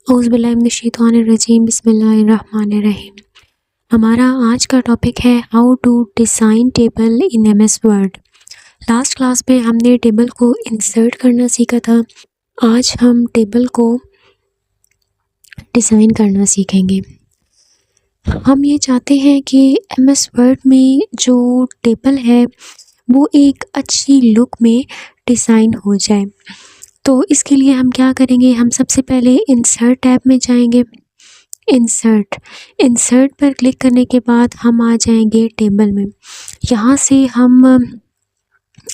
औज़ुबिल्लाहिमिनश्शैतानिर्रजीम बिस्मिल्लाहिर्रहमानिर्रहीम। हमारा आज का टॉपिक है how to design table in MS Word. Last class में हमने टेबल को इंसर्ट करना सीखा था। आज हम टेबल को डिज़ाइन करना सीखेंगे। हम ये चाहते हैं कि एमएस वर्ड में जो टेबल है वो एक अच्छी लुक में डिज़ाइन हो जाए। तो इसके लिए हम क्या करेंगे, हम सबसे पहले इंसर्ट टैब में जाएंगे। इंसर्ट पर क्लिक करने के बाद हम आ जाएंगे टेबल में। यहाँ से हम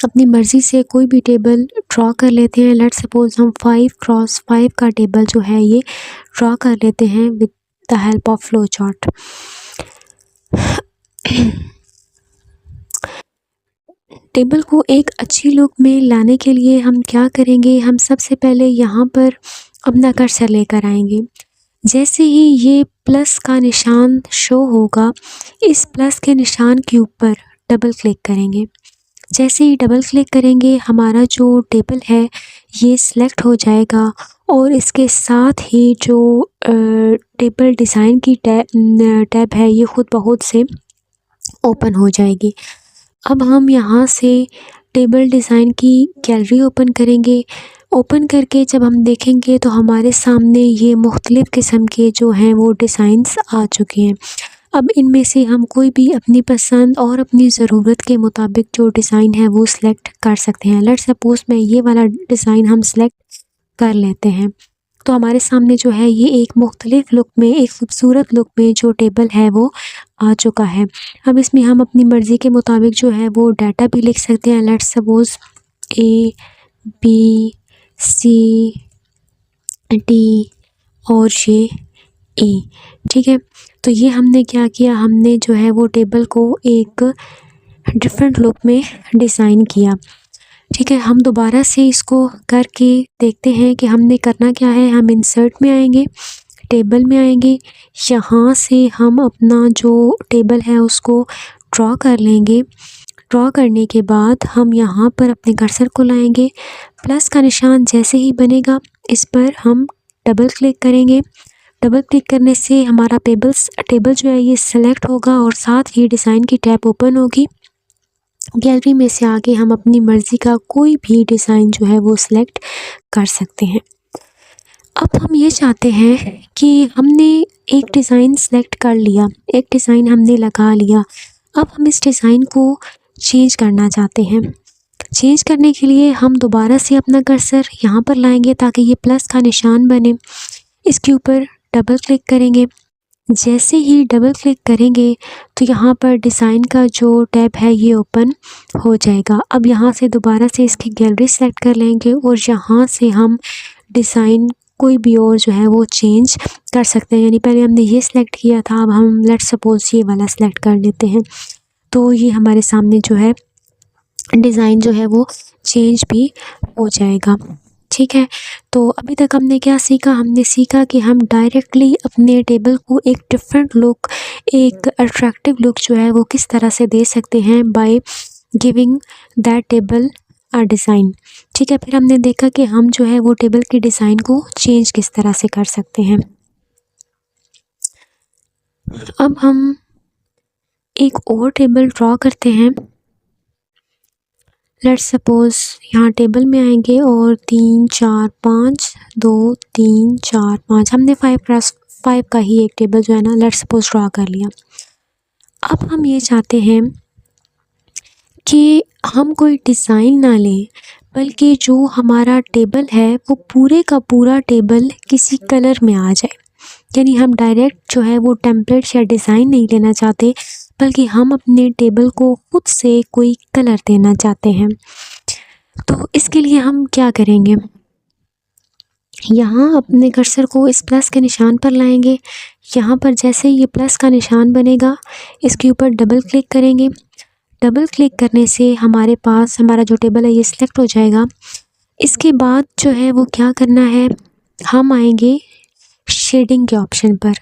अपनी मर्ज़ी से कोई भी टेबल ड्रॉ कर लेते हैं। लेट्स सपोज हम 5x5 का टेबल जो है ये ड्रॉ कर लेते हैं with the help of flow chart. Table को एक अच्छी लुक में लाने के लिए हम क्या करेंगे, हम सबसे पहले यहाँ पर अपना कर्सर लेकर आएंगे। जैसे ही ये प्लस का निशान शो होगा, इस प्लस के निशान के ऊपर डबल क्लिक करेंगे। जैसे ही डबल क्लिक करेंगे हमारा जो टेबल है ये सिलेक्ट हो जाएगा और इसके साथ ही जो टेबल डिज़ाइन की टैब है ये खुद ब खुद से ओपन हो जाएगी। अब हम यहाँ से टेबल डिज़ाइन की गैलरी ओपन करेंगे। ओपन करके जब हम देखेंगे तो हमारे सामने ये मुख्तलिफ़ किस्म के जो हैं वो डिज़ाइंस आ चुके हैं। अब इनमें से हम कोई भी अपनी पसंद और अपनी ज़रूरत के मुताबिक जो डिज़ाइन है वो सिलेक्ट कर सकते हैं। लेट्स सपोज़ मैं ये वाला डिज़ाइन हम सिलेक्ट कर लेते हैं तो हमारे सामने जो है ये एक मुख्तलिफ़ लुक में, एक खूबसूरत लुक में जो टेबल है वो आ चुका है। अब इसमें हम अपनी मर्ज़ी के मुताबिक जो है वो डाटा भी लिख सकते हैं। लेट्स सपोज़ ABCD और ये E, ठीक है। तो ये हमने क्या किया, हमने जो है वो टेबल को एक डिफरेंट लुक में डिज़ाइन किया, ठीक है। हम दोबारा से इसको करके देखते हैं कि हमने करना क्या है। हम इंसर्ट में आएंगे, टेबल में आएंगे, यहाँ से हम अपना जो टेबल है उसको ड्रॉ कर लेंगे। ड्रॉ करने के बाद हम यहाँ पर अपने कर्सर को लाएंगे। प्लस का निशान जैसे ही बनेगा इस पर हम डबल क्लिक करेंगे। डबल क्लिक करने से हमारा टेबल जो है ये सेलेक्ट होगा और साथ ही डिज़ाइन की टैब ओपन होगी। गैलरी में से आगे हम अपनी मर्ज़ी का कोई भी डिज़ाइन जो है वो सिलेक्ट कर सकते हैं। अब हम ये चाहते हैं कि हमने एक डिज़ाइन सेलेक्ट कर लिया, एक डिज़ाइन हमने लगा लिया। अब हम इस डिज़ाइन को चेंज करना चाहते हैं। चेंज करने के लिए हम दोबारा से अपना कर्सर यहाँ पर लाएंगे ताकि ये प्लस का निशान बने। इसके ऊपर डबल क्लिक करेंगे। जैसे ही डबल क्लिक करेंगे तो यहाँ पर डिज़ाइन का जो टैब है ये ओपन हो जाएगा। अब यहाँ से दोबारा से इसकी गैलरी सेलेक्ट कर लेंगे और यहाँ से हम डिज़ाइन कोई भी और जो है वो चेंज कर सकते हैं। यानी पहले हमने ये सिलेक्ट किया था, अब हम लेट्स सपोज़ ये वाला सिलेक्ट कर लेते हैं तो ये हमारे सामने जो है डिज़ाइन जो है वो चेंज भी हो जाएगा, ठीक है। तो अभी तक हमने क्या सीखा, हमने सीखा कि हम डायरेक्टली अपने टेबल को एक डिफरेंट लुक, एक अट्रैक्टिव लुक जो है वो किस तरह से दे सकते हैं by giving that table a design, ठीक है। फिर हमने देखा कि हम जो है वो टेबल के डिज़ाइन को चेंज किस तरह से कर सकते हैं। अब हम एक और टेबल ड्रॉ करते हैं। लेट्स सपोज़ यहाँ टेबल में आएंगे और 3 4 5 2 3 4 5 हमने 5x5 का ही एक टेबल जो है ना लेट्स सपोज़ ड्रॉ कर लिया। अब हम ये चाहते हैं कि हम कोई डिज़ाइन ना लें, बल्कि जो हमारा टेबल है वो पूरे का पूरा टेबल किसी कलर में आ जाए। यानी हम डायरेक्ट जो है वो टेम्पलेट या डिज़ाइन नहीं लेना चाहते, बल्कि हम अपने टेबल को खुद से कोई कलर देना चाहते हैं। तो इसके लिए हम क्या करेंगे, यहाँ अपने कर्सर को इस प्लस के निशान पर लाएंगे। यहाँ पर जैसे ये प्लस का निशान बनेगा इसके ऊपर डबल क्लिक करेंगे। डबल क्लिक करने से हमारे पास हमारा जो टेबल है ये सिलेक्ट हो जाएगा। इसके बाद जो है वो क्या करना है, हम आएंगे शेडिंग के ऑप्शन पर।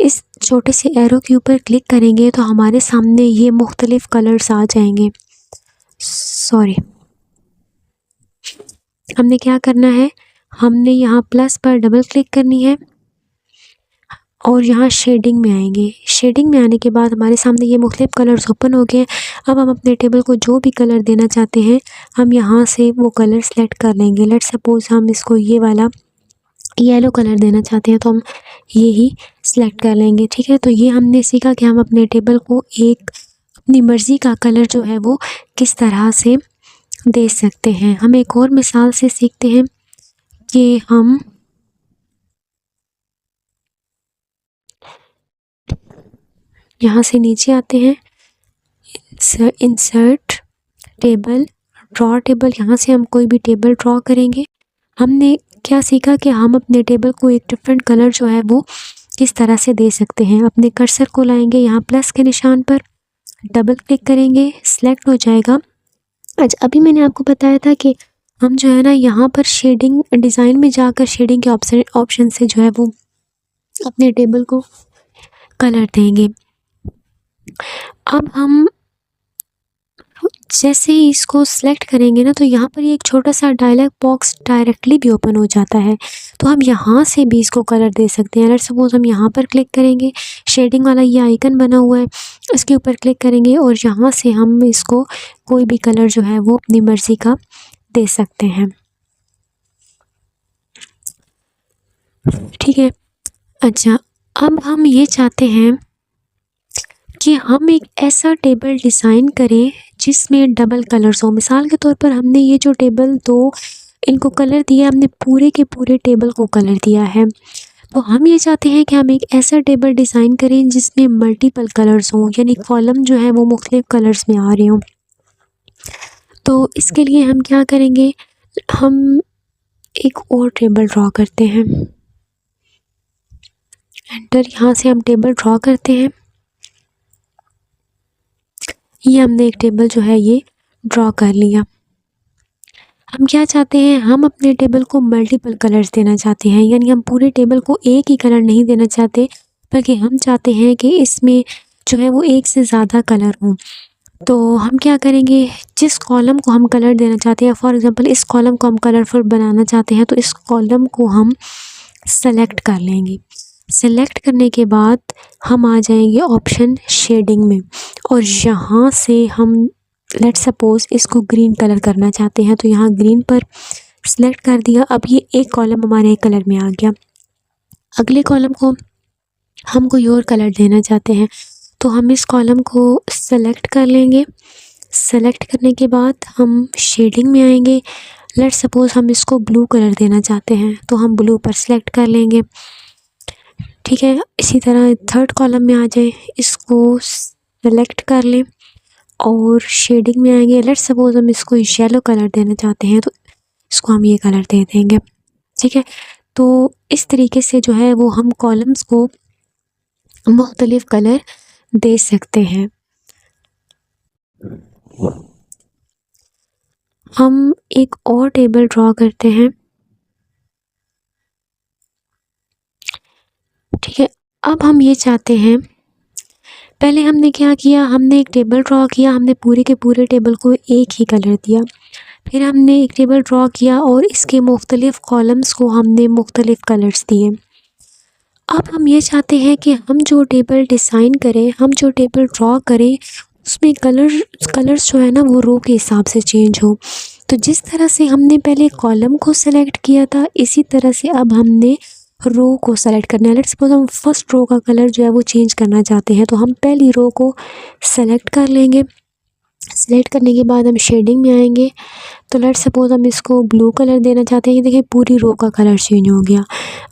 इस छोटे से एरो के ऊपर क्लिक करेंगे तो हमारे सामने ये मुख्तलिफ़ कलर्स आ जाएंगे। हमने क्या करना है, हमने यहाँ प्लस पर डबल क्लिक करनी है। और यहाँ शेडिंग में आएंगे। शेडिंग में आने के बाद हमारे सामने ये मुख्तलिफ कलर्स ओपन हो गए। अब हम अपने टेबल को जो भी कलर देना चाहते हैं हम यहाँ से वो कलर सेलेक्ट कर लेंगे। लेट्स सपोज हम इसको ये वाला येलो कलर देना चाहते हैं तो हम ये ही सिलेक्ट कर लेंगे। ठीक है, तो ये हमने सीखा कि हम अपने टेबल को एक अपनी मर्ज़ी का कलर जो है वो किस तरह से दे सकते हैं। हम एक और मिसाल से सीखते हैं कि हम यहाँ से नीचे आते हैं, इंसर्ट टेबल, ड्रॉ टेबल। यहाँ से हम कोई भी टेबल ड्रॉ करेंगे। हमने क्या सीखा कि हम अपने टेबल को एक डिफरेंट कलर जो है वो किस तरह से दे सकते हैं। अपने कर्सर को लाएंगे, यहाँ प्लस के निशान पर डबल क्लिक करेंगे, सिलेक्ट हो जाएगा। अच्छा, अभी मैंने आपको बताया था कि हम जो है ना यहाँ पर शेडिंग डिज़ाइन में जाकर शेडिंग के ऑप्शन से जो है वो अपने टेबल को कलर देंगे। अब हम जैसे ही इसको सिलेक्ट करेंगे ना तो यहाँ पर एक छोटा सा डायलॉग बॉक्स डायरेक्टली भी ओपन हो जाता है। तो हम यहाँ से भी इसको कलर दे सकते हैं। लेट्स सपोज हम यहाँ पर क्लिक करेंगे, शेडिंग वाला ये आइकन बना हुआ है, इसके ऊपर क्लिक करेंगे और यहाँ से हम इसको कोई भी कलर जो है वो अपनी मर्ज़ी का दे सकते हैं। ठीक है, अच्छा अब हम ये चाहते हैं कि हम एक ऐसा टेबल डिज़ाइन करें जिसमें डबल कलर्स हो। मिसाल के तौर पर हमने ये जो टेबल दो इनको कलर दिया, हमने पूरे के पूरे टेबल को कलर दिया है। तो हम ये चाहते हैं कि हम एक ऐसा टेबल डिज़ाइन करें जिसमें मल्टीपल कलर्स हों, यानी कॉलम जो है वो मुख्तलिफ कलर्स में आ रहे हों। तो इसके लिए हम क्या करेंगे, हम एक और टेबल ड्रॉ करते हैं। एंटर, यहाँ से हम टेबल ड्रॉ करते हैं। ये हमने एक टेबल जो है ये ड्रॉ कर लिया। हम क्या चाहते हैं, हम अपने टेबल को मल्टीपल कलर्स देना चाहते हैं, यानी हम पूरे टेबल को एक ही कलर नहीं देना चाहते बल्कि हम चाहते हैं कि इसमें जो है वो एक से ज़्यादा कलर हों। तो हम क्या करेंगे, जिस कॉलम को हम कलर देना चाहते हैं, फॉर एग्ज़ाम्पल इस कॉलम को हम कलरफुल बनाना चाहते हैं तो इस कॉलम को हम सेलेक्ट कर लेंगे। सेलेक्ट करने के बाद हम आ जाएंगे ऑप्शन शेडिंग में और यहाँ से हम लेट्स सपोज़ इसको ग्रीन कलर करना चाहते हैं तो यहाँ ग्रीन पर सिलेक्ट कर दिया। अब ये एक कॉलम हमारे एक कलर में आ गया। अगले कॉलम को हम कोई और कलर देना चाहते हैं तो हम इस कॉलम को सेलेक्ट कर लेंगे। सेलेक्ट करने के बाद हम शेडिंग में आएंगे। लेट्स सपोज़ हम इसको ब्लू कलर देना चाहते हैं तो हम ब्लू पर सिलेक्ट कर लेंगे। ठीक है, इसी तरह थर्ड कॉलम में आ जाए, इसको सेलेक्ट कर लें और शेडिंग में आएंगे। लेट्स सपोज़ हम इसको येलो कलर देना चाहते हैं तो इसको हम ये कलर दे देंगे। ठीक है, तो इस तरीके से जो है वो हम कॉलम्स को मुख्तलिफ कलर दे सकते हैं। हम एक और टेबल ड्रॉ करते हैं। ठीक है, अब हम ये चाहते हैं, पहले हमने क्या किया, हमने एक टेबल ड्रॉ किया, हमने पूरे के पूरे टेबल को एक ही कलर दिया। फिर हमने एक टेबल ड्रॉ किया और इसके मुख्तलिफ कॉलम्स को हमने मुख्तलिफ कलर्स दिए। अब हम ये चाहते हैं कि हम जो टेबल डिज़ाइन करें, हम जो टेबल ड्रॉ करें उसमें कलर्स जो है ना वो रो के हिसाब से चेंज हो। तो जिस तरह से हमने पहले कॉलम को सेलेक्ट किया था इसी तरह से अब हमने रो को सेलेक्ट करना है। लेट्स सपोज हम फर्स्ट रो का कलर जो है वो चेंज करना चाहते हैं तो हम पहली रो को सेलेक्ट कर लेंगे। सेलेक्ट करने के बाद हम शेडिंग में आएंगे तो लेट्स सपोज हम इसको ब्लू कलर देना चाहते हैं। ये देखिए पूरी रो का कलर चेंज हो गया।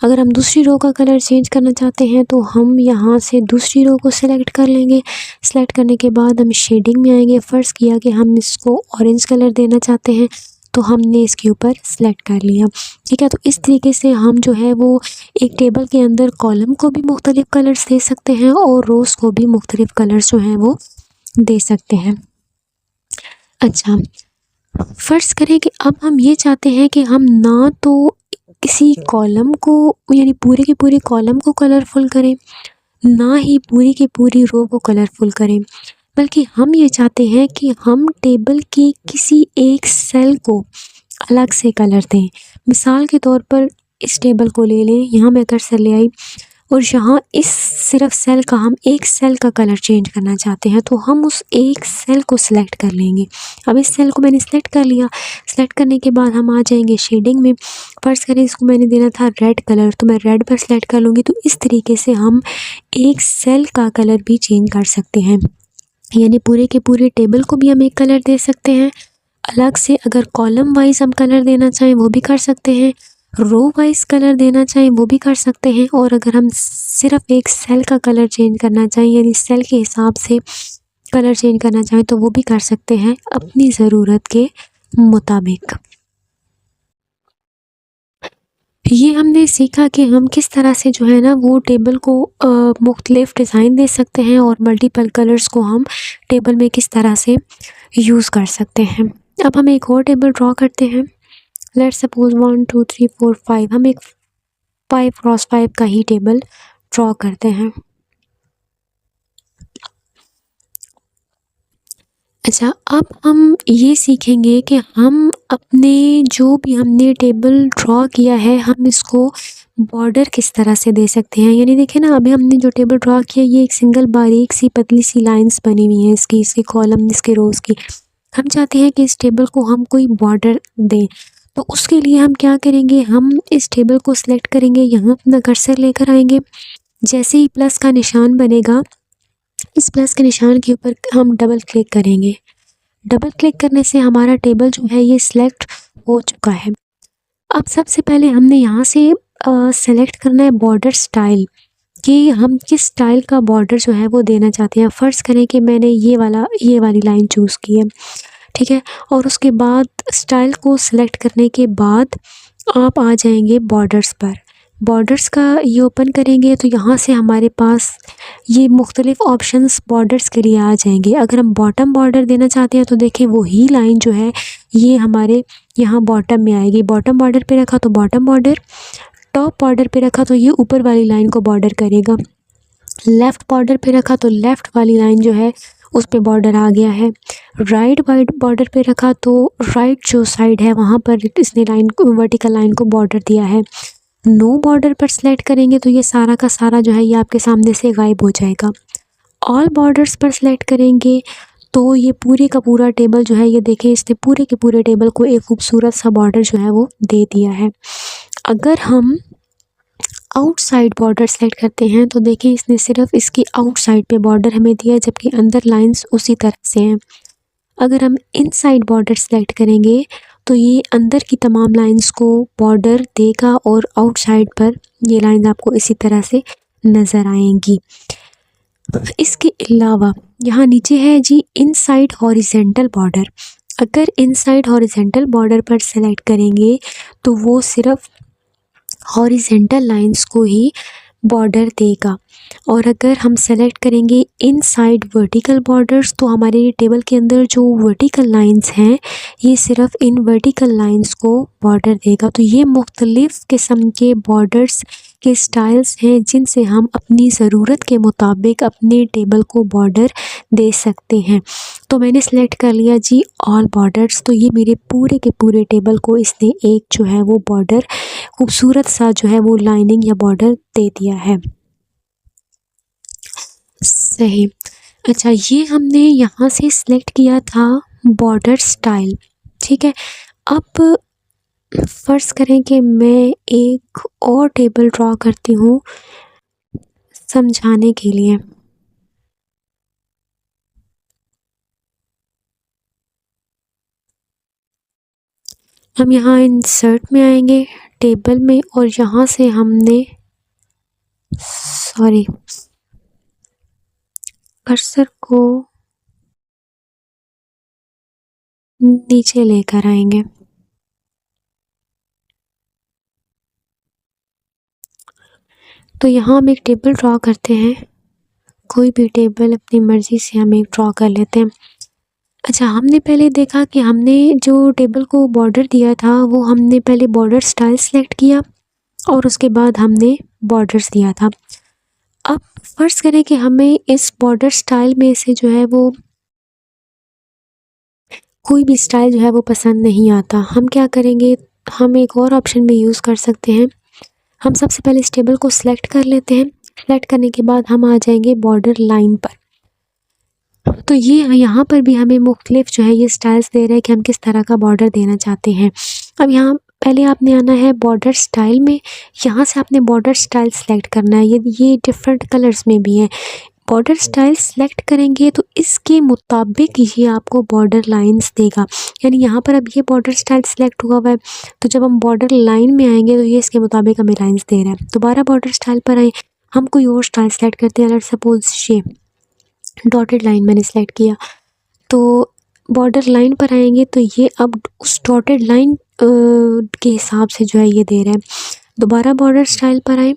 अगर हम दूसरी रो का कलर चेंज करना चाहते हैं तो हम यहाँ से दूसरी रो को सेलेक्ट कर लेंगे। सेलेक्ट करने के बाद हम शेडिंग में आएंगे। फ़र्ज़ किया कि हम इसको ऑरेंज कलर देना चाहते हैं तो हमने इसके ऊपर सेलेक्ट कर लिया। ठीक है, तो इस तरीके से हम जो है वो एक टेबल के अंदर कॉलम को भी मुख्तलिफ कलर्स दे सकते हैं और रोज़ को भी मुख्तलिफ कलर्स जो हैं वो दे सकते हैं। अच्छा, फ़र्ज़ करें कि अब हम ये चाहते हैं कि हम ना तो किसी कॉलम को यानी पूरे के पूरे कॉलम को कलरफुल करें, ना ही पूरी की पूरी रो को कलरफुल करें, बल्कि हम ये चाहते हैं कि हम टेबल की किसी एक सेल को अलग से कलर दें। मिसाल के तौर पर इस टेबल को ले लें, यहाँ मैं कर्सर ले आई और यहाँ इस सिर्फ सेल का हम एक सेल का कलर चेंज करना चाहते हैं, तो हम उस एक सेल को सिलेक्ट कर लेंगे। अब इस सेल को मैंने सिलेक्ट कर लिया। सिलेक्ट करने के बाद हम आ जाएंगे शेडिंग में। फर्स्ट करें इसको मैंने देना था रेड कलर, तो मैं रेड पर सिलेक्ट कर लूँगी। तो इस तरीके से हम एक सेल का कलर भी चेंज कर सकते हैं, यानी पूरे के पूरे टेबल को भी हम एक कलर दे सकते हैं। अलग से अगर कॉलम वाइज हम कलर देना चाहें वो भी कर सकते हैं, रो वाइज कलर देना चाहें वो भी कर सकते हैं, और अगर हम सिर्फ एक सेल का कलर चेंज करना चाहें, यानी सेल के हिसाब से कलर चेंज करना चाहें, तो वो भी कर सकते हैं अपनी ज़रूरत के मुताबिक। ये हमने सीखा कि हम किस तरह से जो है ना वो टेबल को मुख्तलिफ डिज़ाइन दे सकते हैं, और मल्टीपल कलर्स को हम टेबल में किस तरह से यूज़ कर सकते हैं। अब हम एक और टेबल ड्रॉ करते हैं। लेट्स सपोज 1 2 3 4 5, हम एक 5x5 का ही टेबल ड्रॉ करते हैं। अच्छा, अब हम ये सीखेंगे कि हम अपने जो भी हमने टेबल ड्रॉ किया है, हम इसको बॉर्डर किस तरह से दे सकते हैं। यानी देखिए ना, अभी हमने जो टेबल ड्रॉ किया ये एक सिंगल बारीक सी पतली सी लाइंस बनी हुई हैं इसके कॉलम, इसके रोज़ की। हम चाहते हैं कि इस टेबल को हम कोई बॉर्डर दें, तो उसके लिए हम क्या करेंगे, हम इस टेबल को सिलेक्ट करेंगे, यहाँ अपना कर्सर लेकर आएंगे। जैसे ही प्लस का निशान बनेगा, इस प्लस के निशान के ऊपर हम डबल क्लिक करेंगे। डबल क्लिक करने से हमारा टेबल जो है ये सिलेक्ट हो चुका है। अब सबसे पहले हमने यहाँ से सेलेक्ट करना है बॉर्डर स्टाइल, कि हम किस स्टाइल का बॉर्डर जो है वो देना चाहते हैं। फ़र्ज़ करें कि मैंने ये वाली लाइन चूज़ की है, ठीक है। और उसके बाद स्टाइल को सिलेक्ट करने के बाद आप आ जाएंगे बॉर्डर्स पर। बॉर्डर्स का ये ओपन करेंगे तो यहाँ से हमारे पास ये मुख्तलिफ़ ऑप्शंस बॉर्डर्स के लिए आ जाएंगे। अगर हम बॉटम बॉर्डर देना चाहते हैं तो देखें वही लाइन जो है ये हमारे यहाँ बॉटम में आएगी। बॉटम बॉर्डर पे रखा तो बॉटम बॉर्डर, टॉप बॉर्डर पे रखा तो ये ऊपर वाली लाइन को बॉर्डर करेगा, लेफ़्ट बॉर्डर पे रखा तो लेफ़्ट वाली लाइन जो है उस पे बॉर्डर आ गया है। राइट वाइड बॉर्डर पे रखा तो राइट जो साइड है वहाँ पर इसने लाइन को, वर्टिकल लाइन को बॉर्डर दिया है। नो बॉर्डर पर सेलेक्ट करेंगे तो ये सारा का सारा जो है ये आपके सामने से गायब हो जाएगा। ऑल बॉर्डर्स पर सेलेक्ट करेंगे तो ये पूरे का पूरा टेबल जो है ये देखें, इसने पूरे के पूरे टेबल को एक खूबसूरत सा बॉर्डर जो है वो दे दिया है। अगर हम आउटसाइड बॉर्डर सेलेक्ट करते हैं तो देखिए इसने सिर्फ इसकी आउटसाइड पे बॉर्डर हमें दिया है, जबकि अंदर लाइंस उसी तरह से हैं। अगर हम इनसाइड बॉर्डर सेलेक्ट करेंगे तो ये अंदर की तमाम लाइंस को बॉर्डर देगा और आउटसाइड पर ये लाइंस आपको इसी तरह से नज़र आएंगी। इसके अलावा यहाँ नीचे है जी इनसाइड हॉरिजेंटल बॉर्डर। अगर इनसाइड हॉरिजेंटल बॉर्डर पर सेलेक्ट करेंगे तो वो सिर्फ हॉरिजेंटल लाइंस को ही बॉर्डर देगा, और अगर हम सेलेक्ट करेंगे इनसाइड वर्टिकल बॉर्डर्स तो हमारे टेबल के अंदर जो वर्टिकल लाइंस हैं ये सिर्फ इन वर्टिकल लाइंस को बॉर्डर देगा। तो ये मुख्तलिफ़ किस्म के बॉर्डर्स के स्टाइल्स हैं जिनसे हम अपनी ज़रूरत के मुताबिक अपने टेबल को बॉर्डर दे सकते हैं। तो मैंने सेलेक्ट कर लिया जी ऑल बॉर्डर्स, तो ये मेरे पूरे के पूरे टेबल को इसने एक जो है वो बॉर्डर, खूबसूरत सा जो है वो लाइनिंग या बॉर्डर दे दिया है। सही। अच्छा, ये हमने यहाँ से सिलेक्ट किया था बॉर्डर स्टाइल, ठीक है। अब फ़र्ज़ करें कि मैं एक और टेबल ड्रॉ करती हूँ समझाने के लिए। हम यहाँ इंसर्ट में आएंगे टेबल में, और यहाँ से हमने कर्सर को नीचे लेकर आएंगे। तो यहाँ हम एक टेबल ड्रॉ करते हैं, कोई भी टेबल अपनी मर्ज़ी से हम एक ड्रॉ कर लेते हैं। अच्छा, हमने पहले देखा कि हमने जो टेबल को बॉर्डर दिया था वो हमने पहले बॉर्डर स्टाइल सेलेक्ट किया और उसके बाद हमने बॉर्डर्स दिया था। अब फ़र्ज़ करें कि हमें इस बॉर्डर स्टाइल में से जो है वो कोई भी स्टाइल जो है वो पसंद नहीं आता। हम क्या करेंगे, हम एक और ऑप्शन भी यूज़ कर सकते हैं। हम सबसे पहले इस टेबल को सिलेक्ट कर लेते हैं। सेलेक्ट करने के बाद हम आ जाएंगे बॉर्डर लाइन पर। तो ये यहाँ पर भी हमें मुख्तलिफ जो है ये स्टाइल्स दे रहे हैं कि हम किस तरह का बॉर्डर देना चाहते हैं। अब यहाँ पहले आपने आना है बॉर्डर स्टाइल में, यहाँ से आपने बॉर्डर स्टाइल सेलेक्ट करना है। ये डिफरेंट कलर्स में भी हैं। बॉर्डर स्टाइल सेलेक्ट करेंगे तो इसके मुताबिक ये आपको बॉर्डर लाइंस देगा। यानी यहाँ पर अब ये बॉर्डर स्टाइल सेलेक्ट हुआ हुआ है, तो जब हम बॉर्डर लाइन में आएंगे तो ये इसके मुताबिक हमें लाइंस दे रहा है। दोबारा बॉर्डर स्टाइल पर आए, हम कोई और स्टाइल सेलेक्ट करते हैं। लेट्स सपोज ये डॉटेड लाइन मैंने सेलेक्ट किया, तो बॉर्डर लाइन पर आएंगे तो ये अब उस डॉटेड लाइन के हिसाब से जो है ये दे रहा है। दोबारा बॉर्डर स्टाइल पर आए,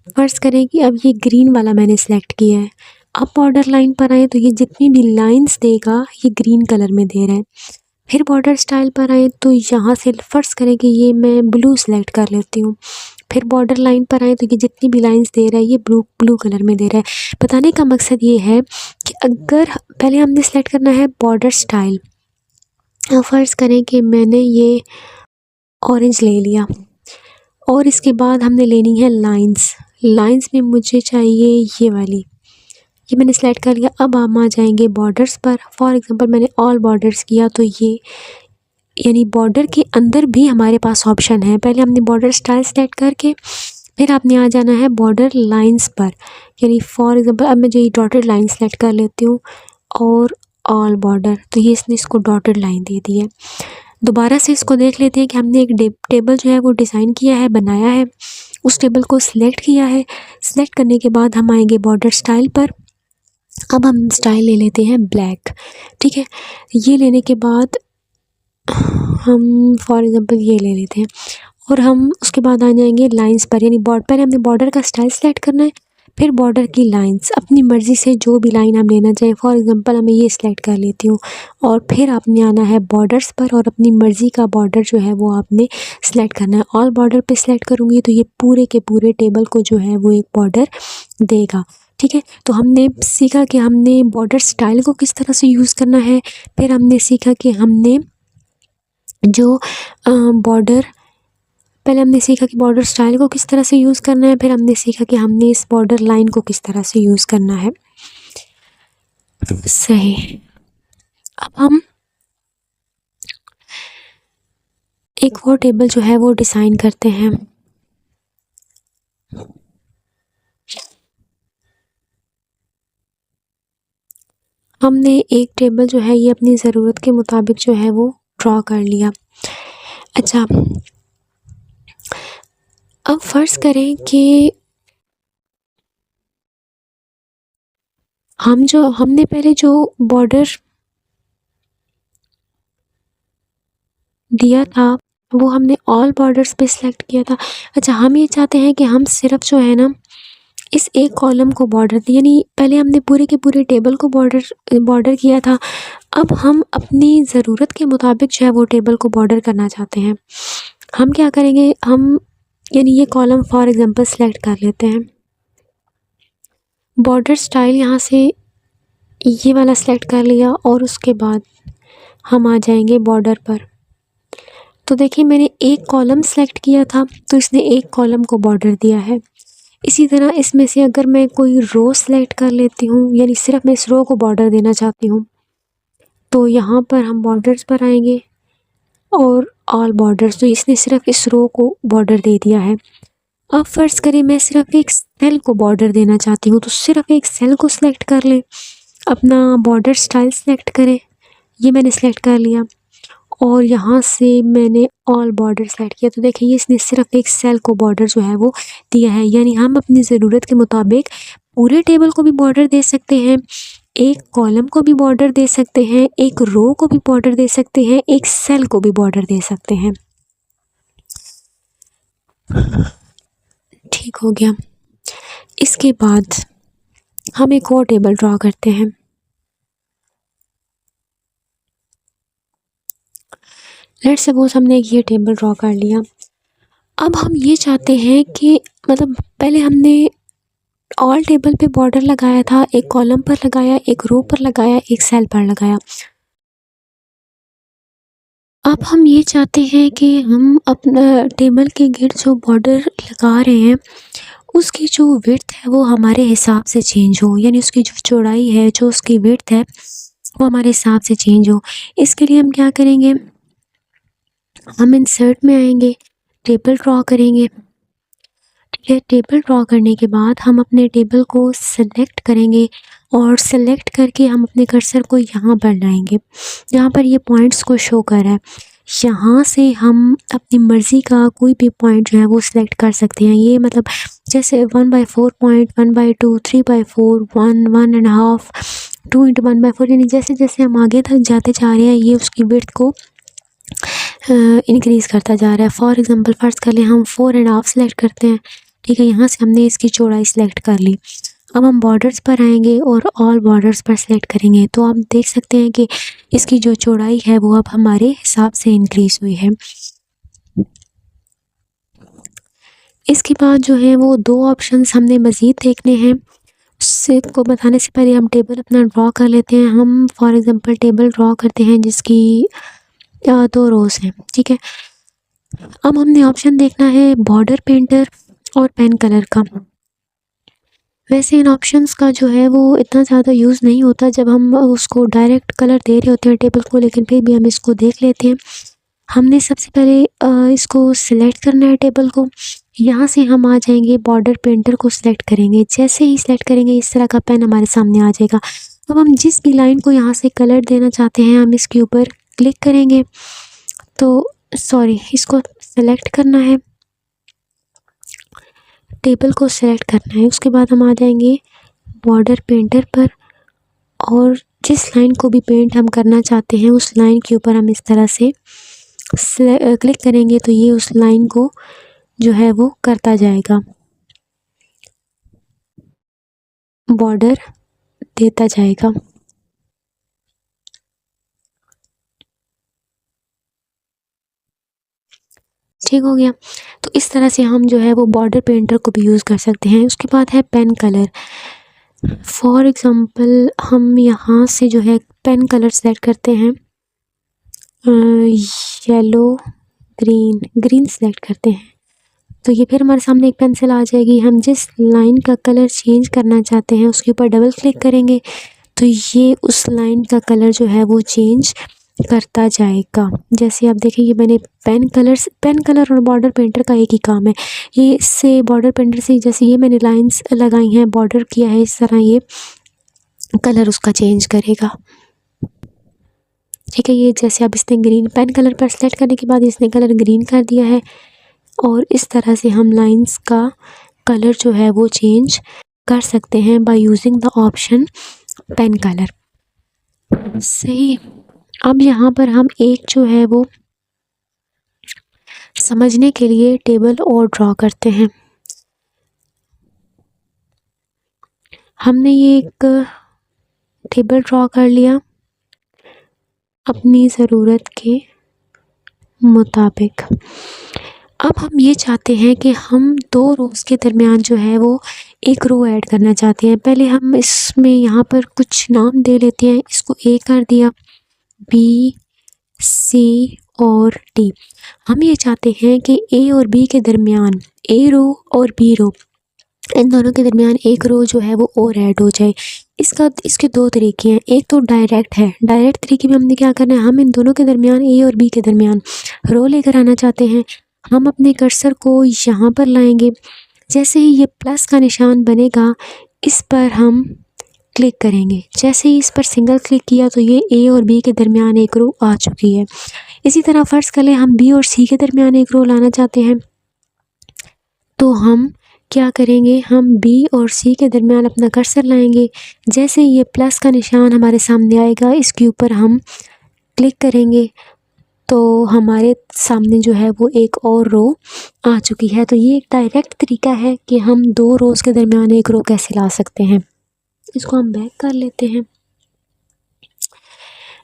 फ़र्ज़ करें कि अब ये ग्रीन वाला मैंने सेलेक्ट किया है। अब बॉर्डर लाइन पर आए तो ये जितनी भी लाइंस देगा ये ग्रीन कलर में दे रहा है। फिर बॉर्डर स्टाइल पर आए तो यहाँ से फ़र्ज़ करें कि ये मैं ब्लू सेलेक्ट कर लेती हूँ। फिर बॉर्डर लाइन पर आए तो ये जितनी भी लाइंस दे रहा है ये ब्लू कलर में दे रहा है। बताने का मकसद ये है कि अगर पहले हमने सेलेक्ट करना है बॉर्डर स्टाइल, फ़र्ज़ करें कि मैंने ये ऑरेंज ले लिया और इसके बाद हमने लेनी है लाइंस। लाइंस में मुझे चाहिए ये वाली, ये मैंने सेलेक्ट कर लिया। अब हम आ जाएंगे बॉर्डर्स पर। फॉर एग्ज़ाम्पल मैंने ऑल बॉर्डर्स किया तो ये यानी बॉर्डर के अंदर भी हमारे पास ऑप्शन है। पहले हमने बॉर्डर स्टाइल सेलेक्ट करके फिर आपने आ जाना है बॉर्डर लाइंस पर। यानी फॉर एग्ज़ाम्पल अब मैं जो ये डॉटेड लाइन सेलेक्ट कर लेती हूँ और ऑल बॉर्डर, तो ये इसने इसको डॉटेड लाइन दे दी है। दोबारा से इसको देख लेते हैं कि हमने एक टेबल जो है वो डिज़ाइन किया है, बनाया है, उस टेबल को सिलेक्ट किया है। सिलेक्ट करने के बाद हम आएंगे बॉर्डर स्टाइल पर। अब हम स्टाइल ले लेते हैं ब्लैक, ठीक है। ये लेने के बाद हम फॉर एग्ज़ाम्पल ये ले लेते हैं और हम उसके बाद आ जाएंगे लाइंस पर। यानी पहले हमने बॉर्डर का स्टाइल सेलेक्ट करना है, फिर बॉर्डर की लाइंस अपनी मर्ज़ी से जो भी लाइन हम लेना चाहें। फॉर एग्ज़ाम्पल मैं ये सेलेक्ट कर लेती हूँ और फिर आपने आना है बॉर्डर्स पर और अपनी मर्ज़ी का बॉर्डर जो है वो आपने सेलेक्ट करना है। ऑल बॉर्डर पे सेलेक्ट करूँगी तो ये पूरे के पूरे टेबल को जो है वो एक बॉर्डर देगा, ठीक है। तो हमने सीखा कि हमने बॉर्डर स्टाइल को किस तरह से यूज़ करना है। फिर हमने सीखा कि हमने जो बॉर्डर पहले हमने सीखा कि बॉर्डर स्टाइल को किस तरह से यूज़ करना है। फिर हमने सीखा कि हमने इस बॉर्डर लाइन को किस तरह से यूज़ करना है। सही। अब हम एक और टेबल जो है वो डिज़ाइन करते हैं। हमने एक टेबल जो है ये अपनी ज़रूरत के मुताबिक जो है वो ड्रॉ कर लिया। अच्छा, अब फ़र्ज़ करें कि हमने पहले जो बॉर्डर दिया था वो हमने ऑल बॉर्डर्स पे सिलेक्ट किया था। अच्छा, हम ये चाहते हैं कि हम सिर्फ जो है ना इस एक कॉलम को बॉर्डर दिए, यानी पहले हमने पूरे के पूरे टेबल को बॉर्डर किया था। अब हम अपनी ज़रूरत के मुताबिक जो है वो टेबल को बॉर्डर करना चाहते हैं। हम क्या करेंगे, हम यानी ये कॉलम फॉर एग्ज़ाम्पल सेलेक्ट कर लेते हैं। बॉर्डर स्टाइल यहाँ से ये वाला सेलेक्ट कर लिया और उसके बाद हम आ जाएंगे बॉर्डर पर। तो देखिए मैंने एक कॉलम सेलेक्ट किया था तो इसने एक कॉलम को बॉर्डर दिया है। इसी तरह इसमें से अगर मैं कोई रो सेलेक्ट कर लेती हूँ, यानी सिर्फ मैं इस रो को बॉर्डर देना चाहती हूँ, तो यहाँ पर हम बॉर्डर्स पर आएंगे और ऑल बॉर्डर्स, तो इसने सिर्फ इस रो को बॉर्डर दे दिया है। अब फ़र्ज़ करें मैं सिर्फ एक सेल को बॉर्डर देना चाहती हूँ, तो सिर्फ एक सेल को सिलेक्ट कर लें, अपना बॉर्डर स्टाइल सेलेक्ट करें, ये मैंने सेलेक्ट कर लिया और यहाँ से मैंने ऑल बॉर्डर सेलेक्ट किया। तो देखिए इसने सिर्फ एक सेल को बॉर्डर जो है वो दिया है। यानी हम अपनी ज़रूरत के मुताबिक पूरे टेबल को भी बॉर्डर दे सकते हैं, एक कॉलम को भी बॉर्डर दे सकते हैं, एक रो को भी बॉर्डर दे सकते हैं, एक सेल को भी बॉर्डर दे सकते हैं। ठीक हो गया। इसके बाद हम एक और टेबल ड्रॉ करते हैं। लेट्स सपोज हमने ये टेबल ड्रॉ कर लिया। अब हम ये चाहते हैं कि मतलब पहले हमने ऑल टेबल पे बॉर्डर लगाया था, एक कॉलम पर लगाया, एक रो पर लगाया, एक सेल पर लगाया। अब हम ये चाहते हैं कि हम अपना टेबल के गिर्द जो बॉर्डर लगा रहे हैं उसकी जो विड्थ है वो हमारे हिसाब से चेंज हो, यानी उसकी जो चौड़ाई है, जो उसकी विड्थ है वो हमारे हिसाब से चेंज हो। इसके लिए हम क्या करेंगे, हम इंसर्ट में आएंगे, टेबल ड्रॉ करेंगे। ठीक है, टेबल ड्रॉ करने के बाद हम अपने टेबल को सेलेक्ट करेंगे और सेलेक्ट करके हम अपने कर्सर को यहाँ पर लाएंगे, जहाँ पर ये पॉइंट्स को शो कर रहा है। यहाँ से हम अपनी मर्ज़ी का कोई भी पॉइंट जो है वो सिलेक्ट कर सकते हैं। ये मतलब जैसे 1/4 पॉइंट, 1/2, 3/4, 1, 1.5, 2 × 1/4, यानी जैसे जैसे हम आगे तक जाते जा रहे हैं ये उसकी विड्थ को इंक्रीज़ करता जा रहा है। फॉर एग्ज़ाम्पल फ़र्ज़ कर लें हम 4.5 सेलेक्ट करते हैं। ठीक है, यहाँ से हमने इसकी चौड़ाई सेलेक्ट कर ली। अब हम बॉर्डर्स पर आएंगे और ऑल बॉर्डर्स पर सेलेक्ट करेंगे, तो आप देख सकते हैं कि इसकी जो चौड़ाई है वो अब हमारे हिसाब से इंक्रीज़ हुई है। इसके बाद जो है वो 2 ऑप्शंस हमने मज़ीद देखने हैं। उससे को बताने से पहले हम टेबल अपना ड्रॉ कर लेते हैं। हम फॉर एग्ज़ाम्पल टेबल ड्रॉ करते हैं जिसकी 2 रोज़ हैं। ठीक है, अब हमने ऑप्शन देखना है बॉर्डर पेंटर और पेन कलर का। वैसे इन ऑप्शंस का जो है वो इतना ज़्यादा यूज़ नहीं होता जब हम उसको डायरेक्ट कलर दे रहे होते हैं टेबल को, लेकिन फिर भी हम इसको देख लेते हैं। हमने सबसे पहले इसको सिलेक्ट करना है टेबल को। यहाँ से हम आ जाएंगे बॉर्डर पेंटर को सिलेक्ट करेंगे। जैसे ही सिलेक्ट करेंगे इस तरह का पेन हमारे सामने आ जाएगा। अब हम जिस भी लाइन को यहाँ से कलर देना चाहते हैं हम इसके ऊपर क्लिक करेंगे। तो इसको सेलेक्ट करना है, टेबल को सेलेक्ट करना है। उसके बाद हम आ जाएंगे बॉर्डर पेंटर पर और जिस लाइन को भी पेंट हम करना चाहते हैं उस लाइन के ऊपर हम इस तरह से क्लिक करेंगे तो ये उस लाइन को जो है वो करता जाएगा, बॉर्डर देता जाएगा। ठीक हो गया। तो इस तरह से हम जो है वो बॉर्डर पेंटर को भी यूज़ कर सकते हैं। उसके बाद है पेन कलर। फॉर एग्ज़ाम्पल हम यहाँ से जो है पेन कलर सेलेक्ट करते हैं, येलो, ग्रीन सेलेक्ट करते हैं। तो ये फिर हमारे सामने एक पेंसिल आ जाएगी। हम जिस लाइन का कलर चेंज करना चाहते हैं उसके ऊपर डबल क्लिक करेंगे तो ये उस लाइन का कलर जो है वो चेंज करता जाएगा। जैसे आप देखेंगे मैंने पेन कलर और बॉर्डर पेंटर का एक ही काम है। ये इससे बॉर्डर पेंटर से जैसे ये मैंने लाइंस लगाई हैं, बॉर्डर किया है, इस तरह ये कलर उसका चेंज करेगा। ठीक है, ये जैसे अब इसने ग्रीन पेन कलर पर सेलेक्ट करने के बाद इसने कलर ग्रीन कर दिया है और इस तरह से हम लाइंस का कलर जो है वो चेंज कर सकते हैं by using the option pen colour. सही। अब यहाँ पर हम एक जो है वो समझने के लिए टेबल और ड्रॉ करते हैं। हमने ये एक टेबल ड्रॉ कर लिया अपनी ज़रूरत के मुताबिक। अब हम ये चाहते हैं कि हम 2 रोज़ के दरमियान जो है वो एक रो ऐड करना चाहते हैं। पहले हम इसमें यहाँ पर कुछ नाम दे लेते हैं। इसको ए कर दिया, बी, सी और डी। हम ये चाहते हैं कि ए और बी के दरमियान, ए रो और बी रो, इन दोनों के दरमियान एक रो जो है वो और ऐड हो जाए। इसके 2 तरीके हैं। एक तो डायरेक्ट है। डायरेक्ट तरीके में हमने क्या करना है, हम इन दोनों के दरमियान, ए और बी के दरमियान रो लेकर आना चाहते हैं। हम अपने कर्सर को यहाँ पर लाएंगे। जैसे ही ये प्लस का निशान बनेगा इस पर हम क्लिक करेंगे। जैसे ही इस पर सिंगल क्लिक किया तो ये ए और बी के दरमियान एक रो आ चुकी है। इसी तरह फ़र्ज़ कर लें हम बी और सी के दरमियान एक रो लाना चाहते हैं, तो हम क्या करेंगे, हम बी और सी के दरमियान अपना कर्सर लाएंगे। जैसे ये प्लस का निशान हमारे सामने आएगा इसके ऊपर हम क्लिक करेंगे तो हमारे सामने जो है वो एक और रो आ चुकी है। तो ये एक डायरेक्ट तरीका है कि हम 2 रोज़ के दरमियान एक रो कैसे ला सकते हैं। इसको हम बैक कर लेते हैं।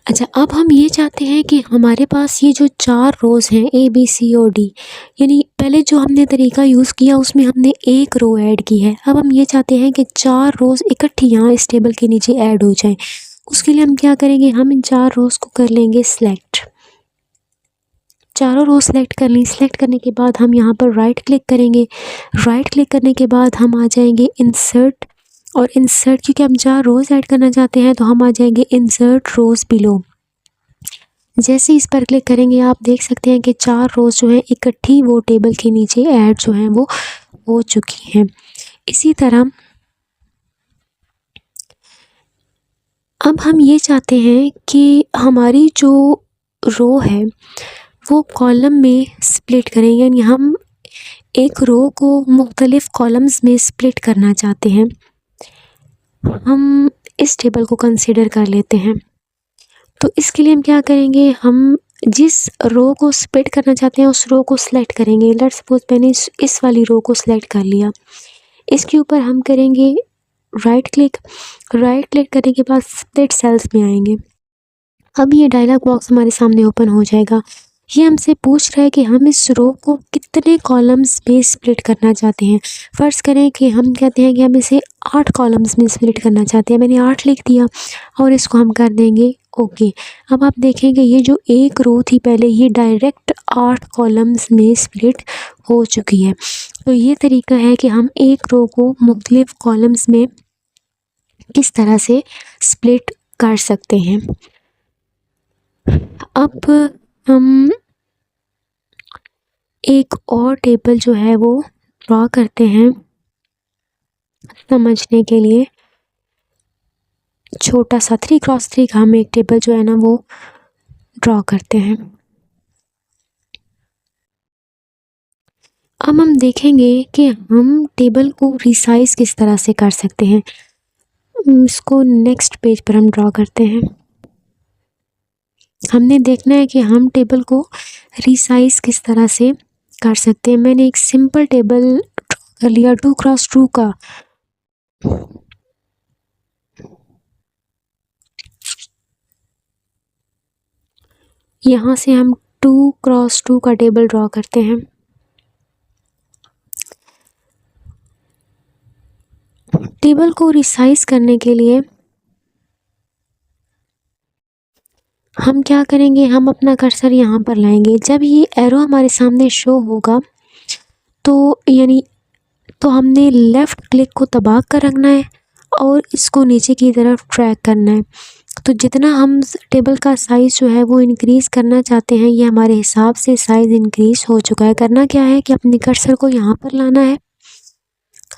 अच्छा, अब हम ये चाहते हैं कि हमारे पास ये जो 4 रोज़ हैं ए, बी, सी और डी, यानी पहले जो हमने तरीका यूज़ किया उसमें हमने एक रो ऐड की है। अब हम ये चाहते हैं कि 4 रोज़ इकट्ठी यहाँ इस टेबल के नीचे ऐड हो जाएं। उसके लिए हम क्या करेंगे, हम इन 4 रोज़ को कर लेंगे सिलेक्ट। चारों रो सेलेक्ट कर ली। सेलेक्ट करने के बाद हम यहाँ पर राइट क्लिक करेंगे। राइट क्लिक करने के बाद हम आ जाएंगे इंसर्ट, और इंसर्ट क्योंकि हम 4 रोज़ ऐड करना चाहते हैं तो हम आ जाएंगे इंसर्ट रोज़ बिलो। जैसे इस पर क्लिक करेंगे आप देख सकते हैं कि 4 रोज़ जो हैं इकट्ठी वो टेबल के नीचे ऐड जो हैं वो हो चुकी हैं। इसी तरह अब हम ये चाहते हैं कि हमारी जो रो है वो कॉलम में स्प्लिट करें, यानी हम एक रो को मुख्तलिफ कॉलम्स में स्प्लिट करना चाहते हैं। हम इस टेबल को कंसीडर कर लेते हैं। तो इसके लिए हम क्या करेंगे, हम जिस रो को स्प्लिट करना चाहते हैं उस रो को सिलेक्ट करेंगे। लेट्स सपोज मैंने इस वाली रो को सिलेक्ट कर लिया। इसके ऊपर हम करेंगे राइट क्लिक। राइट क्लिक करने के बाद स्प्लिट सेल्स में आएंगे। अब ये डायलॉग बॉक्स हमारे सामने ओपन हो जाएगा। ये हमसे पूछ रहा है कि हम इस रो को कितने कॉलम्स में स्प्लिट करना चाहते हैं। फ़र्ज़ करें कि हम कहते हैं कि हम इसे 8 कॉलम्स में स्प्लिट करना चाहते हैं। मैंने 8 लिख दिया और इसको हम कर देंगे ओके। अब आप देखेंगे ये जो एक रो थी पहले, ये डायरेक्ट 8 कॉलम्स में स्प्लिट हो चुकी है। तो ये तरीका है कि हम एक रो को मुख्तलिफ कॉलम्स में किस तरह से स्प्लिट कर सकते हैं। अब हम एक और टेबल जो है वो ड्रॉ करते हैं समझने के लिए। छोटा सा 3x3 का हम एक टेबल जो है ना वो ड्रॉ करते हैं। अब हम देखेंगे कि हम टेबल को रिसाइज किस तरह से कर सकते हैं। इसको नेक्स्ट पेज पर हम ड्रॉ करते हैं। हमने देखना है कि हम टेबल को रिसाइज किस तरह से कर सकते हैं। मैंने एक सिंपल टेबल ड्रॉ कर लिया 2x2 का। यहाँ से हम 2x2 का टेबल ड्रॉ करते हैं। टेबल को रिसाइज करने के लिए हम क्या करेंगे, हम अपना कर्सर यहाँ पर लाएंगे। जब ये एरो हमारे सामने शो होगा तो यानी तो हमने लेफ़्ट क्लिक को दबा कर रखना है और इसको नीचे की तरफ ड्रैग करना है। तो जितना हम टेबल का साइज़ जो है वो इंक्रीज़ करना चाहते हैं, ये हमारे हिसाब से साइज़ इंक्रीज़ हो चुका है। करना क्या है कि अपने कर्सर को यहाँ पर लाना है।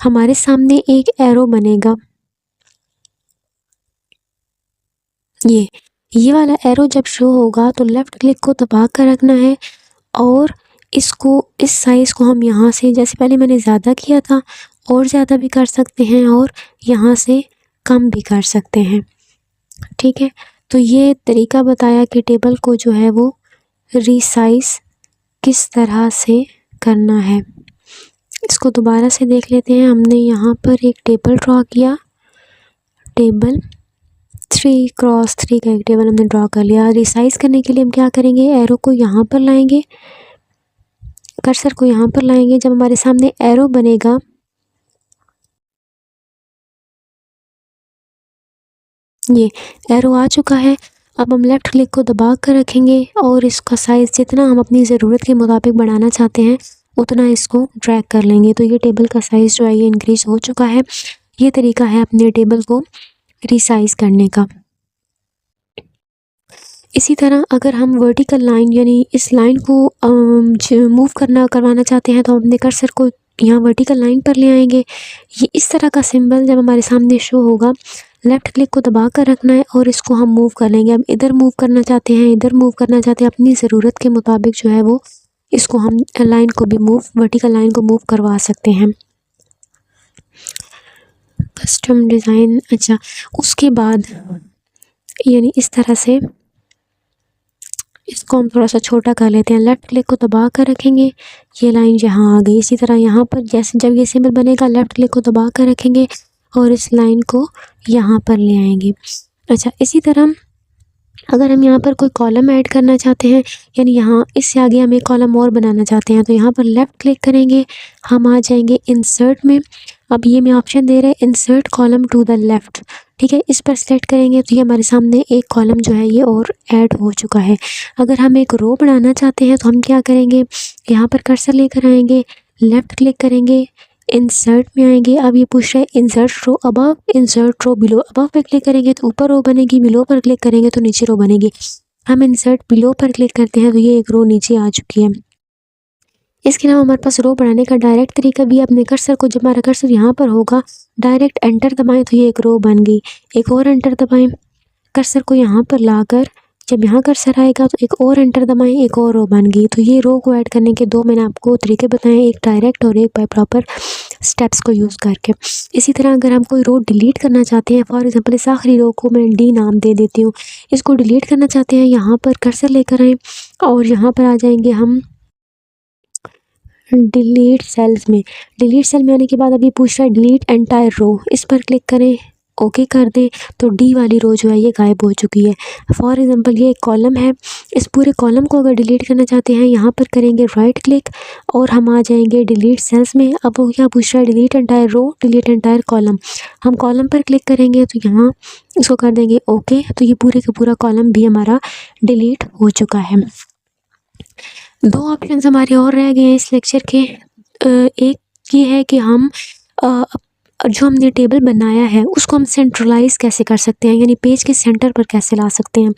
हमारे सामने एक एरो बनेगा, ये वाला एरो जब शो होगा तो लेफ़्ट क्लिक को दबा कर रखना है और इसको इस साइज़ को हम यहाँ से, जैसे पहले मैंने ज़्यादा किया था, और ज़्यादा भी कर सकते हैं और यहाँ से कम भी कर सकते हैं। ठीक है, तो ये तरीका बताया कि टेबल को जो है वो रिसाइज़ किस तरह से करना है। इसको दोबारा से देख लेते हैं। हमने यहाँ पर एक टेबल ड्रॉ किया, टेबल 3x3 का एक टेबल हमने ड्रॉ कर लिया। रिसाइज़ करने के लिए हम क्या करेंगे, एरो को यहाँ पर लाएंगे, कर्सर को यहाँ पर लाएंगे। जब हमारे सामने एरो बनेगा ये एरो आ चुका है। अब हम लेफ़्ट क्लिक को दबा कर रखेंगे और इसका साइज़ जितना हम अपनी ज़रूरत के मुताबिक बढ़ाना चाहते हैं उतना इसको ड्रैग कर लेंगे। तो ये टेबल का साइज़ जो है ये इंक्रीज़ हो चुका है। ये तरीका है अपने टेबल को रिसाइज़ करने का। इसी तरह अगर हम वर्टिकल लाइन यानी इस लाइन को मूव करवाना चाहते हैं तो हम अपने कर्सर को यहाँ वर्टिकल लाइन पर ले आएंगे। ये इस तरह का सिंबल जब हमारे सामने शो होगा, लेफ़्ट क्लिक को दबा कर रखना है और इसको हम मूव कर लेंगे। अब इधर मूव करना चाहते हैं, इधर मूव करना चाहते हैं, अपनी ज़रूरत के मुताबिक जो है वो इसको हम लाइन को भी वर्टिकल लाइन को मूव करवा सकते हैं। कस्टम डिज़ाइन, अच्छा, उसके बाद यानी इस तरह से इसको हम थोड़ा सा छोटा कर लेते हैं। लेफ़्ट क्लिक को दबा कर रखेंगे, ये लाइन यहाँ आ गई। इसी तरह यहाँ पर जैसे जब ये सिंबल बनेगा लेफ़्ट क्लिक को दबा कर रखेंगे और इस लाइन को यहाँ पर ले आएंगे। अच्छा, इसी तरह अगर हम यहाँ पर कोई कॉलम ऐड करना चाहते हैं, यानी यहाँ इससे आगे हम एक कॉलम और बनाना चाहते हैं, तो यहाँ पर लेफ़्ट क्लिक करेंगे, हम आ जाएंगे इंसर्ट में। अब ये मैं ऑप्शन दे रहे हैं insert column to the left. ठीक है, इस पर सेलेक्ट करेंगे तो ये हमारे सामने एक कॉलम जो है ये और ऐड हो चुका है। अगर हम एक रो बनाना चाहते हैं तो हम क्या करेंगे, यहाँ पर कर्सर लेकर आएंगे, लेफ़्ट क्लिक करेंगे, इंसर्ट में आएंगे। अब ये पूछ रहा है insert row above, insert row below. Above पे क्लिक करेंगे तो ऊपर रो बनेगी, बिलो पर क्लिक करेंगे तो नीचे रो बनेगी। हम इंसर्ट बिलो पर क्लिक करते हैं तो ये एक रो नीचे आ चुकी है। इसके अलावा हमारे पास रो बढ़ाने का डायरेक्ट तरीका भी है। अपने कर्सर को, जब हमारा कर्सर यहाँ पर होगा, डायरेक्ट एंटर दबाएं तो ये एक रो बन गई। एक और एंटर दबाएं, कर्सर को यहाँ पर लाकर जब यहाँ कर्सर आएगा तो एक और एंटर दबाएं, एक और रो बन गई। तो ये रो को ऐड करने के दो मैंने आपको तरीके बताए, एक डायरेक्ट और एक बाय प्रॉपर स्टेप्स को यूज़ करके। इसी तरह अगर हम कोई रो डिलीट करना चाहते हैं, फॉर एग्जांपल इस आखिरी रो को मैं डी नाम दे देती हूँ, इसको डिलीट करना चाहते हैं, यहाँ पर कर्सर लेकर आएँ और यहाँ पर आ जाएंगे हम डिलीट सेल्स में। डिलीट सेल में आने के बाद अभी पूछ रहा है डिलीट एंटायर रो, इस पर क्लिक करें, ओके कर दें तो डी वाली रो जो है ये गायब हो चुकी है। फॉर एग्जांपल ये एक कॉलम है, इस पूरे कॉलम को अगर डिलीट करना चाहते हैं, यहाँ पर करेंगे राइट क्लिक और हम आ जाएंगे डिलीट सेल्स में। अब वो क्या पूछ रहा है, delete entire row, delete entire column. हम कॉलम पर क्लिक करेंगे तो यहाँ इसको कर देंगे ओके, तो ये पूरे का पूरा कॉलम भी हमारा डिलीट हो चुका है। दो ऑप्शंस हमारे और रह गए हैं इस लेक्चर के। एक ये है कि हम जो हमने टेबल बनाया है उसको हम सेंट्रलाइज कैसे कर सकते हैं, यानी पेज के सेंटर पर कैसे ला सकते हैं।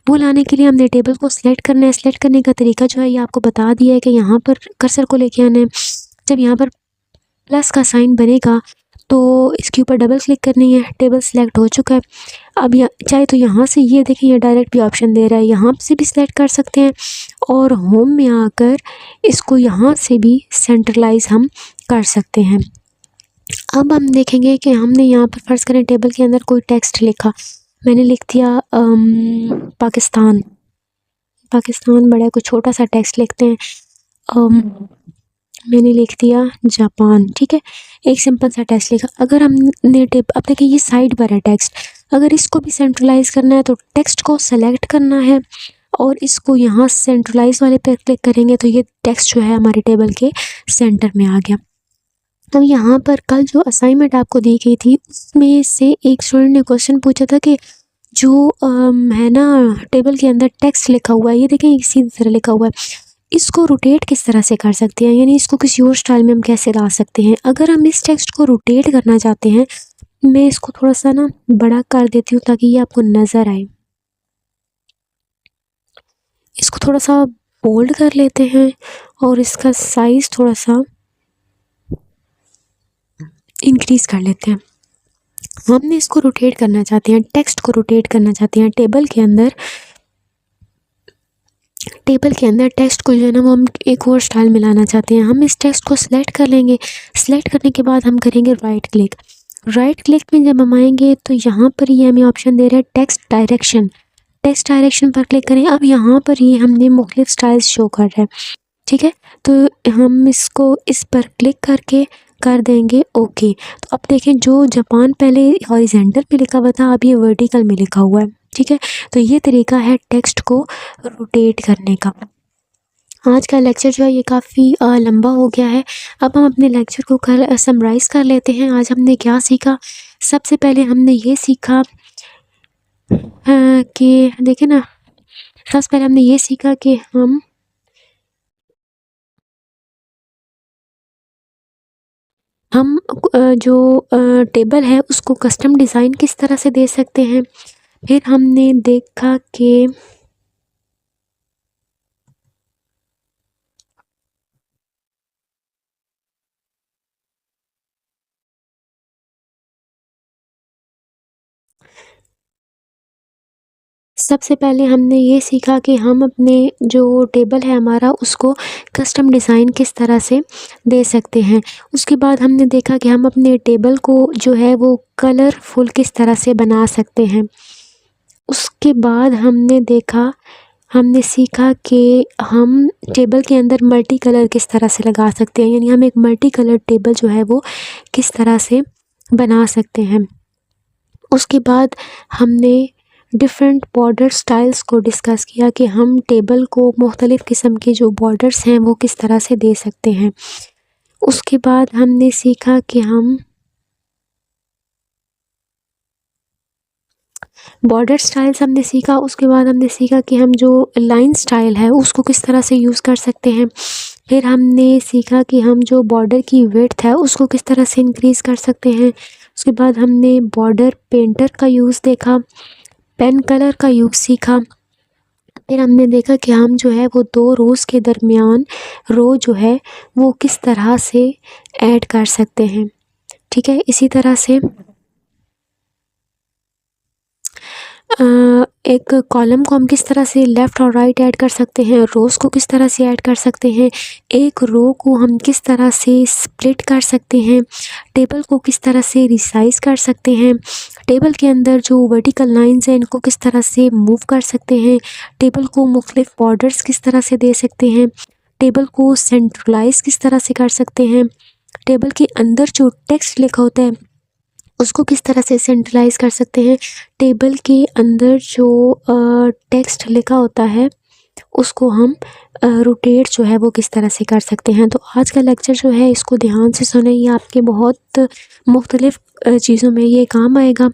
वो लाने के लिए हमने टेबल को सिलेक्ट करना है। सिलेक्ट करने का तरीका जो है ये आपको बता दिया है कि यहाँ पर कर्सर को लेके आना है। जब यहाँ पर प्लस का साइन बनेगा तो इसके ऊपर डबल क्लिक करनी है। टेबल सिलेक्ट हो चुका है। अब चाहे तो यहाँ से ये देखें, ये डायरेक्ट भी ऑप्शन दे रहा है, यहाँ से भी सिलेक्ट कर सकते हैं और होम में आकर इसको यहाँ से भी सेंट्रलाइज हम कर सकते हैं। अब हम देखेंगे कि हमने यहाँ पर फ़र्ज़ करें टेबल के अंदर कोई टेक्स्ट लिखा, मैंने लिख दिया पाकिस्तान। पाकिस्तान बड़ा है, कुछ छोटा सा टेक्स्ट लिखते हैं, मैंने लिख दिया जापान। ठीक है, एक सिंपल सा टेक्स्ट लिखा। अगर हमने अब देखिए ये साइड पर है टेक्स्ट, अगर इसको भी सेंट्रलाइज करना है तो टेक्स्ट को सेलेक्ट करना है और इसको यहाँ सेंट्रलाइज वाले पर क्लिक करेंगे तो ये टेक्स्ट जो है हमारे टेबल के सेंटर में आ गया। तो यहाँ पर कल जो असाइनमेंट आपको दी गई थी उसमें से एक स्टूडेंट ने क्वेश्चन पूछा था कि जो है ना टेबल के अंदर टेक्स्ट लिखा हुआ है, ये देखें इसी तरह लिखा हुआ है, इसको रोटेट किस तरह से कर सकते हैं, यानी इसको किसी और स्टाइल में हम कैसे ला सकते हैं। अगर हम इस टेक्स्ट को रोटेट करना चाहते हैं, मैं इसको थोड़ा सा ना बड़ा कर देती हूँ ताकि ये आपको नज़र आए। इसको थोड़ा सा बोल्ड कर लेते हैं और इसका साइज़ थोड़ा सा इंक्रीज़ कर लेते हैं। हमने इसको रोटेट करना चाहते हैं, टेक्स्ट को रोटेट करना चाहते हैं टेबल के अंदर टेक्स्ट को जो है ना वो हम एक और स्टाइल में लाना चाहते हैं। हम इस टेक्स्ट को सिलेक्ट कर लेंगे। सिलेक्ट करने के बाद हम करेंगे राइट क्लिक। राइट क्लिक में जब हम आएंगे तो यहाँ पर ये हमें ऑप्शन दे रहा है टेक्स्ट डायरेक्शन। टेक्स्ट डायरेक्शन पर क्लिक करें। अब यहाँ पर ये हमने मुख्तलिफ स्टाइल्स शो कर रहा है। ठीक है, तो हम इसको इस पर क्लिक करके कर देंगे ओके। तो अब देखें जो जापान पहले हॉरिजेंटल में लिखा हुआ था अब ये वर्टिकल में लिखा हुआ है। ठीक है, तो ये तरीका है टेक्स्ट को रोटेट करने का। आज का लेक्चर जो है ये काफ़ी लंबा हो गया है। अब हम अपने लेक्चर को समराइज़ कर लेते हैं। आज हमने क्या सीखा। सबसे पहले हमने ये सीखा कि देखें ना, सबसे पहले हमने ये सीखा कि हम जो टेबल है उसको कस्टम डिज़ाइन किस तरह से दे सकते हैं। फिर हमने देखा कि सबसे पहले हमने ये सीखा कि हम अपने जो टेबल है हमारा उसको कस्टम डिज़ाइन किस तरह से दे सकते हैं। उसके बाद हमने देखा कि हम अपने टेबल को जो है वो कलरफुल किस तरह से बना सकते हैं। उसके बाद हमने सीखा कि हम टेबल के अंदर मल्टी कलर किस तरह से लगा सकते हैं, यानी हम एक मल्टी कलर टेबल जो है वो किस तरह से बना सकते हैं। उसके बाद हमने डिफरेंट बॉर्डर स्टाइल्स को डिस्कस किया कि हम टेबल को मुख्तलिफ़ किस्म के जो बॉर्डर्स हैं वो किस तरह से दे सकते हैं। उसके बाद हमने सीखा कि हम बॉर्डर स्टाइल्स हमने सीखा। उसके बाद हमने सीखा कि हम जो लाइन स्टाइल है उसको किस तरह से यूज़ कर सकते हैं। फिर हमने सीखा कि हम जो बॉर्डर की विड्थ है उसको किस तरह से इंक्रीज़ कर सकते हैं। उसके बाद हमने बॉर्डर पेंटर का यूज़ देखा, पेन कलर का यूज़ सीखा। फिर हमने देखा कि हम जो है वो 2 रोज़ के दरमियान रो जो है वो किस तरह से ऐड कर सकते हैं। ठीक है, इसी तरह से एक कॉलम को हम किस तरह से लेफ़्ट और राइट ऐड कर सकते हैं, रोज़ को किस तरह से ऐड कर सकते हैं, एक रो को हम किस तरह से स्प्लिट कर सकते हैं, टेबल को किस तरह से रिसाइज़ कर सकते हैं, टेबल के अंदर जो वर्टिकल लाइंस हैं इनको किस तरह से मूव कर सकते हैं, टेबल को मुख्तलिफ बॉर्डर्स किस तरह से दे सकते हैं, टेबल को सेंट्रलाइज़ किस तरह से कर सकते हैं, टेबल के अंदर जो टेक्स्ट लिखा होता है उसको किस तरह से सेंट्रलाइज़ कर सकते हैं, टेबल के अंदर जो टेक्स्ट लिखा होता है उसको हम रोटेट जो है वो किस तरह से कर सकते हैं। तो आज का लेक्चर जो है इसको ध्यान से सुनें, ये आपके बहुत मुख्तलिफ़ चीज़ों में ये काम आएगा।